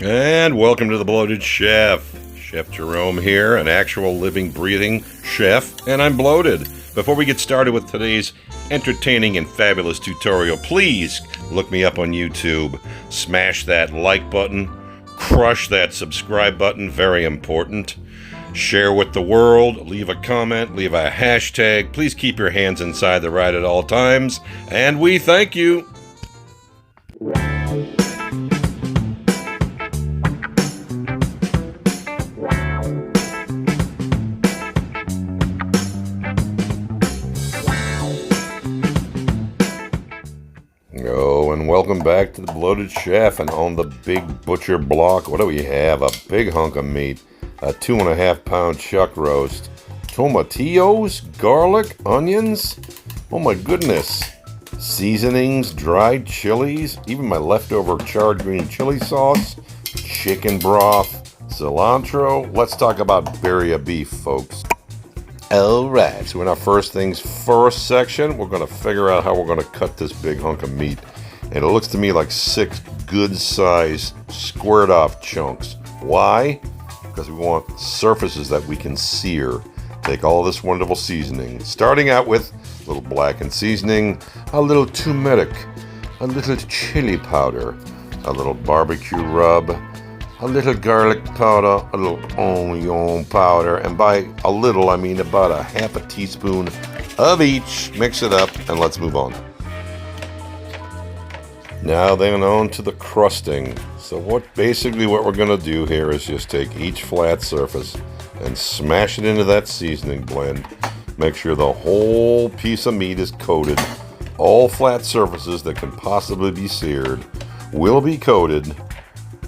And welcome to the Bloated Chef. Chef Jerome here, an actual living, breathing chef, and I'm bloated. Before we get started with today's entertaining and fabulous tutorial, please look me up on YouTube. Smash that like button, crush that subscribe button, very important. Share with the world, leave a comment, leave a hashtag. Please keep your hands inside the ride at all times, and we thank you. Oh, and welcome back to the Bloated Chef. And on the big butcher block, what do we have? A big hunk of meat, a 2.5 pound chuck roast, tomatillos, garlic, onions. Oh my goodness. Seasonings, dried chilies, even my leftover charred green chili sauce, chicken broth, cilantro. Let's talk about Birria beef, folks. Alright, so in our first things first section, we're going to figure out how we're going to cut this big hunk of meat. And it looks to me like 6 good-sized, squared-off chunks. Why? Because we want surfaces that we can sear. Take all of this wonderful seasoning, starting out with a little blackened seasoning, a little turmeric, a little chili powder, a little barbecue rub, a little garlic powder, a little onion powder, and by a little I mean about a half a teaspoon of each. Mix it up and let's move on. Now then on to the crusting. So what we're going to do here is just take each flat surface and smash it into that seasoning blend. Make sure the whole piece of meat is coated. All flat surfaces that can possibly be seared will be coated.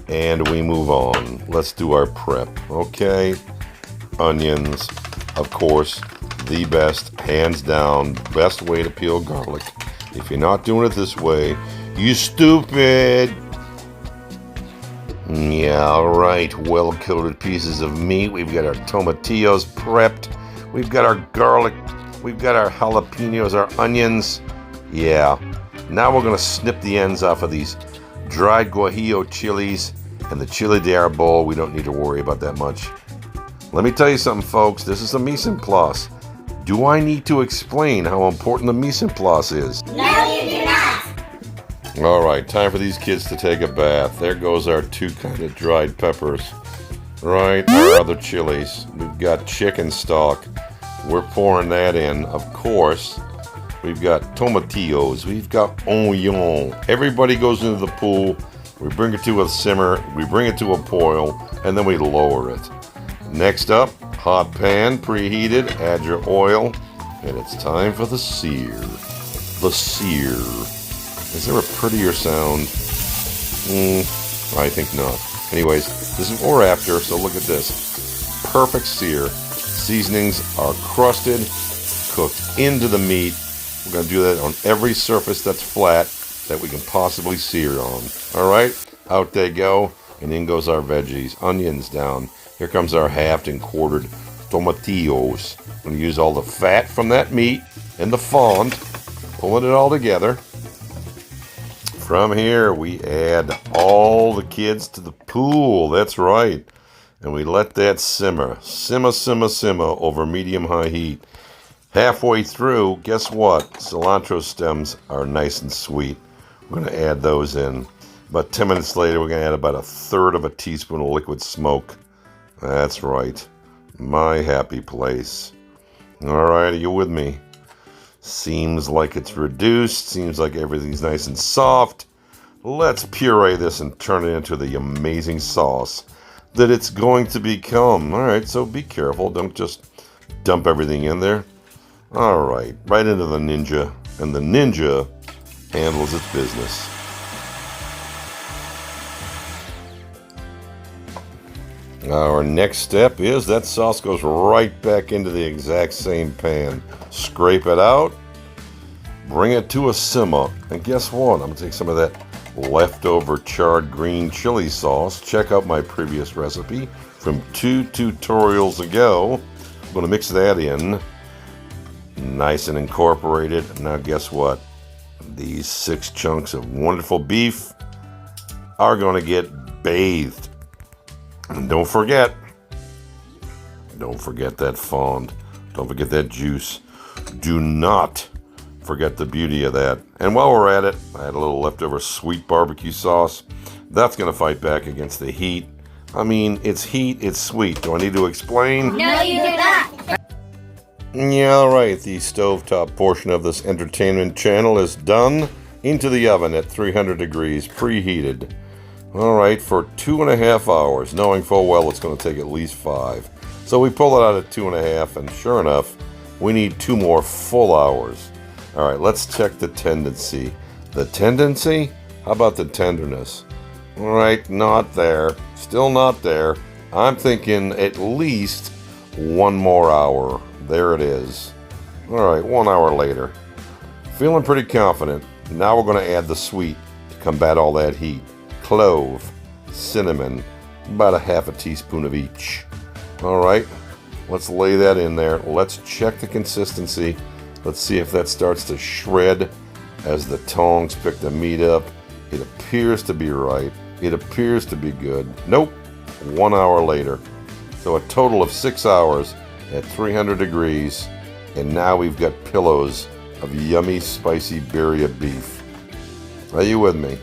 And we move on. Let's do our prep. Okay. Onions, of course, the best, hands down, best way to peel garlic. If you're not doing it this way, you stupid. Yeah, alright. Well-coated pieces of meat. We've got our tomatillos prepped. We've got our garlic. We've got our jalapenos, our onions. Yeah. Now we're going to snip the ends off of these dried guajillo chilies. And the chili de arbol, we don't need to worry about that much. Let me tell you something, folks. This is a mise en place. Do I need to explain how important the mise en place is? No, you do not. All right, time for these kids to take a bath. There goes our 2 kind of dried peppers. Right, our other chilies. We've got chicken stock. We're pouring that in, of course. We've got tomatillos. We've got onion. Everybody goes into the pool. We bring it to a simmer, we bring it to a boil, and then we lower it. Next up, hot pan, preheated, add your oil, and it's time for the sear. The sear. Is there a prettier sound? I think not. Anyways, this is what we're after, so look at this. Perfect sear. Seasonings are crusted, cooked into the meat. We're going to do that on every surface that's flat that we can possibly sear on. Alright, out they go, and in goes our veggies. Onions down. Here comes our halved and quartered tomatillos. I'm going to use all the fat from that meat and the fond, pulling it all together. From here, we add all the kids to the pool. That's right. And we let that simmer. Simmer over medium-high heat. Halfway through, guess what? Cilantro stems are nice and sweet. We're going to add those in. About 10 minutes later, we're going to add about 1/3 of a teaspoon of liquid smoke. That's right. My happy place. All right, are you with me? Seems like it's reduced. Seems like everything's nice and soft. Let's puree this and turn it into the amazing sauce that it's going to become. All right, so be careful. Don't just dump everything in there. All right, right into the Ninja. And the Ninja handles its business. Our next step is that sauce goes right back into the exact same pan. Scrape it out, bring it to a simmer, and guess what? I'm going to take some of that leftover charred green chili sauce. Check out my previous recipe from 2 tutorials ago. I'm going to mix that in, nice and incorporated. Now guess what? These 6 chunks of wonderful beef are going to get bathed And don't forget that fond. Don't forget that juice. Do not forget the beauty of that. And while we're at it, I had a little leftover sweet barbecue sauce. That's going to fight back against the heat. I mean, it's heat, it's sweet. Do I need to explain? No, you do not. Yeah, alright. The stovetop portion of this entertainment channel is done. Into the oven at 300 degrees, preheated. Alright, for 2.5 hours, knowing full well it's going to take at least 5. So we pull it out at 2.5, and sure enough, we need 2 more full hours. Alright, let's check the tendency. The tendency? How about the tenderness? Alright, not there. Still not there. I'm thinking at least 1 more hour. There it is. Alright, 1 hour later. Feeling pretty confident. Now we're going to add the sweet to combat all that heat. Clove, cinnamon, about a half a teaspoon of each. Alright, let's lay that in there. Let's check the consistency. Let's see if that starts to shred as the tongs pick the meat up. It appears to be right. It appears to be good. Nope, 1 hour later. So a total of 6 hours at 300 degrees. And now we've got pillows of yummy, spicy birria beef. Are you with me?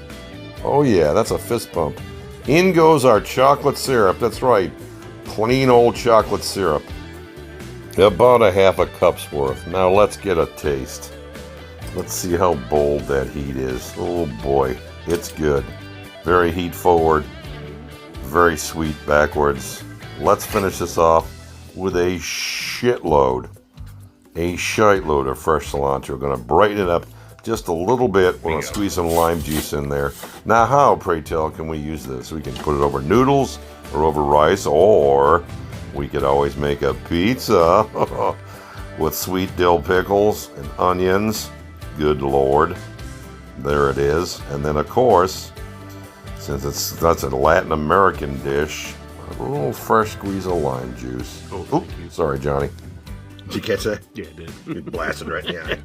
Oh yeah, that's a fist bump. In goes our chocolate syrup. That's right, plain old chocolate syrup. About a half a cup's worth. Now let's get a taste. Let's see how bold that heat is. Oh boy, it's good. Very heat forward, very sweet backwards. Let's finish this off with a shitload of fresh cilantro. We're going to brighten it up just a little bit. We're going to squeeze some lime juice in there. Now how, pray tell, can we use this? We can put it over noodles or over rice, or we could always make a pizza with sweet dill pickles and onions. Good Lord. There it is. And then, of course, since that's a Latin American dish, a little fresh squeeze of lime juice. Oh, sorry, Johnny. Did you catch that? Yeah, I did. You blasted right now.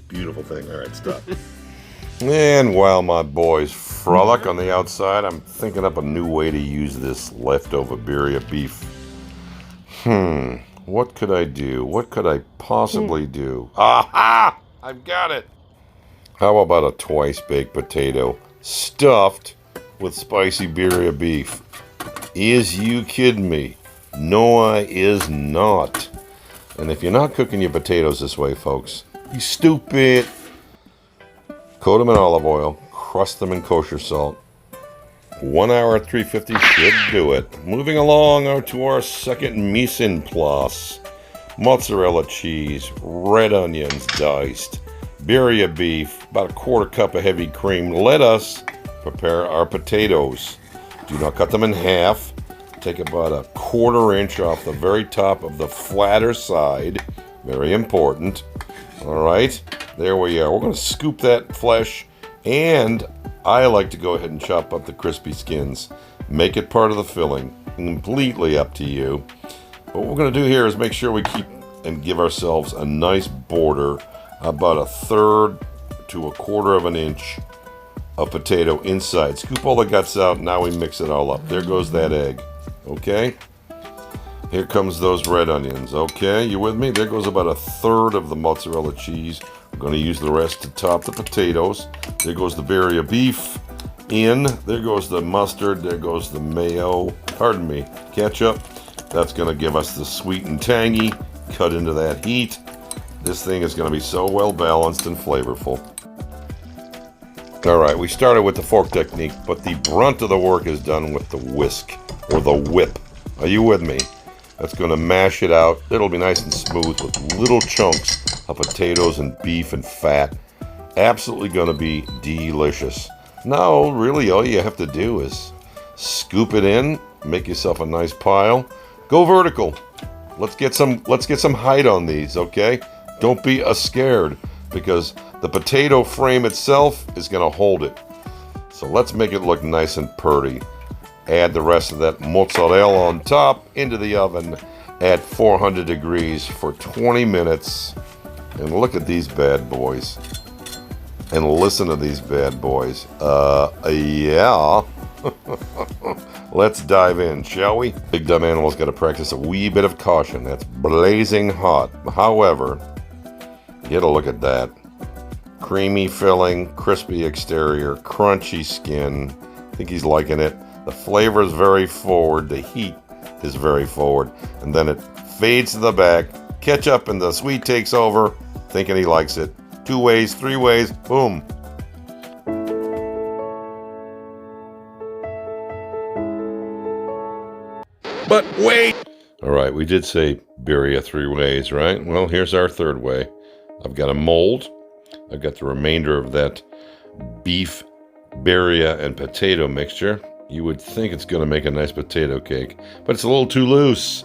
Beautiful thing. All right, stop. And while my boys frolic on the outside, I'm thinking up a new way to use this leftover birria beef. What could I do? What could I possibly do? Aha! I've got it! How about a twice-baked potato stuffed with spicy birria beef? Is you kidding me? No, I is not. And if you're not cooking your potatoes this way, folks, you stupid. Coat them in olive oil, crust them in kosher salt. 1 hour at 350 should do it. Moving along to our second mise en place. Mozzarella cheese, red onions diced, birria beef, about a quarter cup of heavy cream. Let us prepare our potatoes. Do not cut them in half. Take about a 1/4 inch off the very top of the flatter side. Very important. All right, there we are. We're going to scoop that flesh, and I like to go ahead and chop up the crispy skins. Make it part of the filling. Completely up to you. But what we're going to do here is make sure we keep and give ourselves a nice border, about 1/3 to 1/4 of an inch of potato inside. Scoop all the guts out. Now we mix it all up. There goes that egg. Okay? Here comes those red onions. Okay, you with me? There goes about 1/3 of the mozzarella cheese. We're going to use the rest to top the potatoes. There goes the birria beef in. There goes the mustard. There goes the mayo. Pardon me, ketchup. That's going to give us the sweet and tangy. Cut into that heat. This thing is going to be so well balanced and flavorful. Alright, we started with the fork technique, but the brunt of the work is done with the whisk, or the whip. Are you with me? That's going to mash it out. It'll be nice and smooth with little chunks of potatoes and beef and fat. Absolutely going to be delicious. Now, really, all you have to do is scoop it in, make yourself a nice pile, go vertical. Let's get some height on these, okay? Don't be scared, because the potato frame itself is going to hold it. So let's make it look nice and pretty. Add the rest of that mozzarella on top into the oven at 400 degrees for 20 minutes. And look at these bad boys. And listen to these bad boys. Yeah. Let's dive in, shall we? Big dumb animal's got to practice a wee bit of caution. That's blazing hot. However, get a look at that. Creamy filling, crispy exterior, crunchy skin. I think he's liking it. The flavor is very forward. The heat is very forward. And then it fades to the back. Ketchup and the sweet takes over. Thinking he likes it. 2 ways, 3 ways, boom. But wait! Alright, we did say birria 3 ways, right? Well, here's our 3rd way. I've got a mold. I've got the remainder of that beef, birria, and potato mixture. You would think it's going to make a nice potato cake, but it's a little too loose.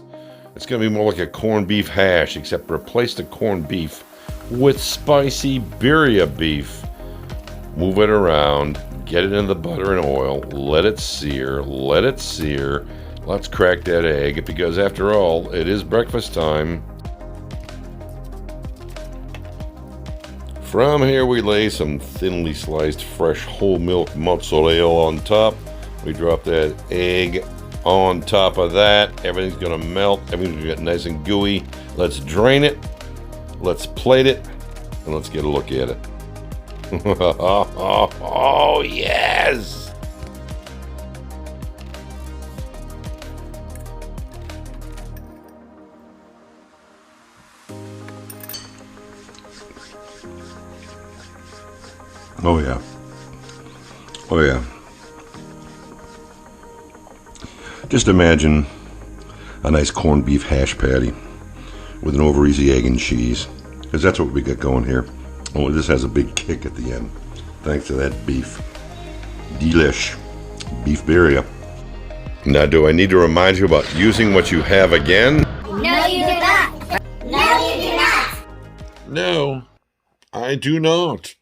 It's going to be more like a corned beef hash, except replace the corned beef with spicy birria beef. Move it around, get it in the butter and oil, let it sear, let it sear. Let's crack that egg, because after all, it is breakfast time. From here we lay some thinly sliced fresh whole milk mozzarella on top. We drop that egg on top of that. Everything's gonna melt, everything's gonna get nice and gooey. Let's drain it, let's plate it, and let's get a look at it. Oh yes! Oh yeah. Oh yeah. Just imagine a nice corned beef hash patty with an over easy egg and cheese, because that's what we got going here. Oh, this has a big kick at the end, thanks to that beef. Delish. Beef birria. Now, do I need to remind you about using what you have again? No, you do not. No, you do not. No, I do not.